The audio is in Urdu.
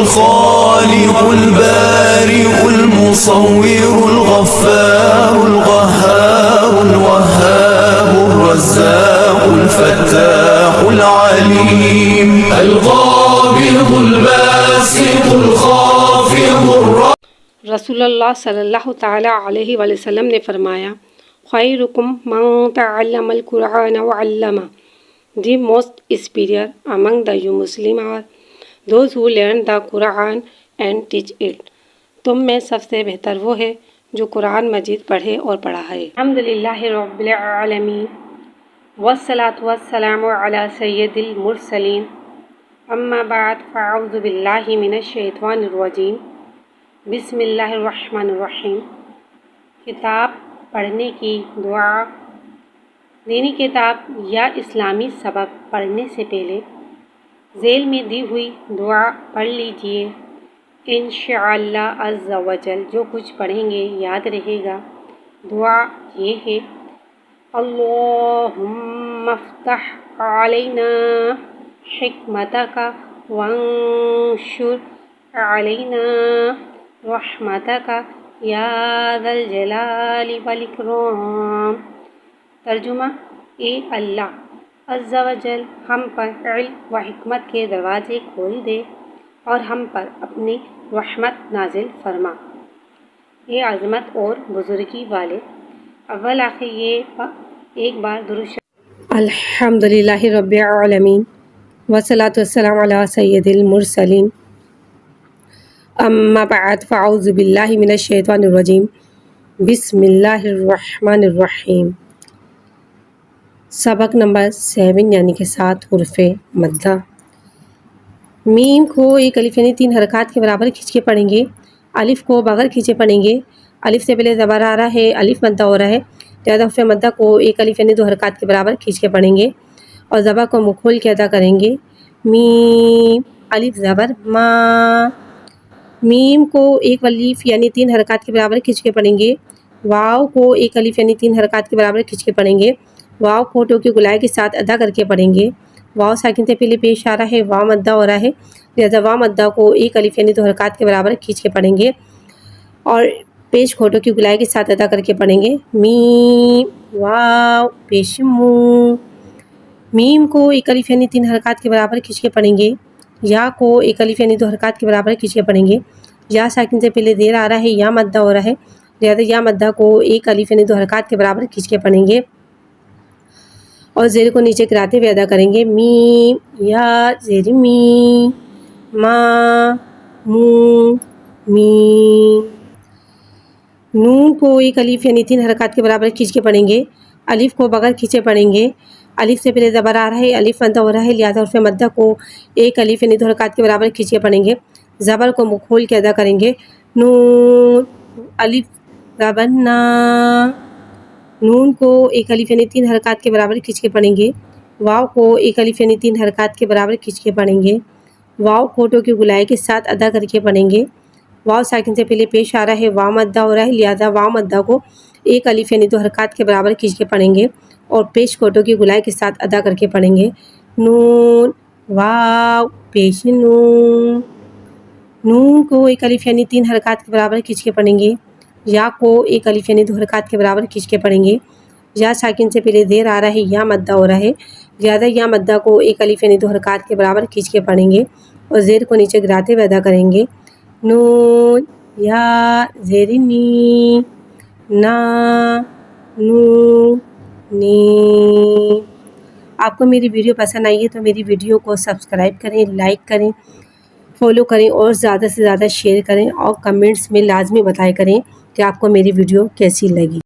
الخالق البارئ المصور الغفار القهار الوهاب الرزاق الفتاح العليم القابض الباسط الخافض الرافع۔ رسول اللہ صلی اللہ تعالیٰ علیہ وآلہ وسلم نے فرمایا، خیرکم من تعلم القرآن وعلمہ، the most superior among the you Muslim are those who learn the Quran and teach it۔ تم میں سب سے بہتر وہ ہے جو قرآن مجید پڑھے اور پڑھائے۔ الحمدللہ رب العالمین والصلاة والسلام علی سید المرسلین، اما بعد فاعوذ باللہ من الشیطان الرجیم، بسم اللہ الرحمن الرحیم۔ کتاب پڑھنے کی دعا۔ دینی کتاب یا اسلامی سبق پڑھنے سے پہلے ذیل میں دی ہوئی دعا پڑھ لیجئے، انشاءاللہ عز و جل جو کچھ پڑھیں گے یاد رہے گا۔ دعا یہ ہے، اللہم افتح علینا حکمتک وانشر علینا رحمتک یا ذا الجلال والاکرام۔ ترجمہ، اے اللہ عز و جل ہم پر علم و حکمت کے دروازے کھول دے اور ہم پر اپنی رحمت نازل فرما۔ اے عظمت اور بزرگی والے، اول آخر یہ ایک بار درود شریف۔ الحمدللہ رب العالمین والصلاة والسلام علی سید المرسلین، اما بعد فاعوذ باللہ من الشیطان الرجیم، بسم اللہ الرحمن الرحیم۔ سبق نمبر 7 یعنی کہ 7 حروف مدہ۔ میم کو ایک الف یعنی 3 حرکات کے برابر کھینچ کے پڑھیں گے۔ الف کو بغیر کھینچے پڑھیں گے۔ الف سے پہلے زبر آ رہا ہے، الف مدہ ہو رہا ہے، لہذا حرف مدہ کو ایک الف یعنی 2 حرکات کے برابر کھینچ کے پڑھیں گے اور زبر کو منہ کھول کے ادا کریں گے۔ میم، الف زبر ما۔ میم کو ایک الف یعنی 3 حرکات کے برابر کھینچ کے پڑھیں گے۔ واو کو ایک الف یعنی 3 حرکات کے برابر کھینچ کے پڑھیں گے۔ واو کو ہونٹوں کی گلائے کے ساتھ ادا کر کے پڑھیں گے۔ واو ساکن سے پہلے پیش آ رہا ہے، واو مدہ ہو رہا ہے، لہذا واو مدہ کو ایک الف یعنی 2 حرکات کے برابر کھینچ کے پڑھیں گے اور پیش ہونٹوں کی گلائے کے ساتھ ادا کر کے پڑھیں گے۔ میم واو پیش مو۔ میم کو ایک الف یعنی 3 حرکات کے برابر کھینچ کے پڑھیں گے۔ یا کو ایک الف یعنی 2 حرکات کے برابر کھینچ کے پڑھیں گے۔ یا ساکن سے پہلے زیر آ رہا ہے، یا مدہ ہو رہا ہے، لہذا یا مدہ کو ایک الف یعنی 2 حرکات کے برابر کھینچ کے پڑھیں گے اور زیر کو نیچے گراتے ہوئے ادا کریں گے۔ میم یا زیر می، ما مو میم۔ نون کو ایک الف یعنی 3 حرکات کے برابر کھینچ کے پڑھیں گے۔ الف کو بغیر کھینچے پڑھیں گے۔ الف سے پہلے زبر آ رہا ہے، الف مدہ ہو رہا ہے، لہذا حرف مدہ کو ایک الف یعنی 2 حرکات کے برابر کھینچ کے پڑھیں گے۔ زبر کو منہ کھول کے ادا کریں گے۔ نون، الف زبر نا۔ نون کو ایک الف یعنی 3 حرکات کے برابر کھینچ کے پڑھیں گے۔ واو کو ایک الف یعنی 3 حرکات کے برابر کھینچ کے پڑھیں گے۔ واو ہونٹوں کی گلائے کے ساتھ ادا کر کے پڑھیں گے۔ واو ساکن سے پہلے پیش آ رہا ہے، واو مدہ ہو رہا ہے، لہذا واو مدہ کو ایک الف یعنی 2 حرکات کے برابر کھینچ کے پڑھیں گے اور پیش ہونٹوں کی گلائے کے ساتھ ادا کر کے پڑھیں گے۔ نون واو پیش نون۔ نون کو ایک الف یعنی 3 حرکات کے برابر کھینچ کے پڑھیں گے۔ یا کو ایک الف یعنی 2 حرکات کے برابر کھینچ کے پڑھیں گے۔ یا ساکن سے پہلے زیر آ رہا ہے، یا مدہ ہو رہا ہے، لہذا یا مدہ کو ایک الف یعنی 2 حرکات کے برابر کھینچ کے پڑھیں گے اور زیر کو نیچے گراتے ہوئے ادا کریں گے۔ نون یا زیر نی، نا نو نی۔ آپ کو میری ویڈیو پسند آئی ہے تو میری ویڈیو کو سبسکرائب کریں، لائک کریں، فالو کریں اور زیادہ سے زیادہ شیئر کریں اور کمنٹس میں لازمی بتایا کریں کہ آپ کو میری ویڈیو کیسی لگی۔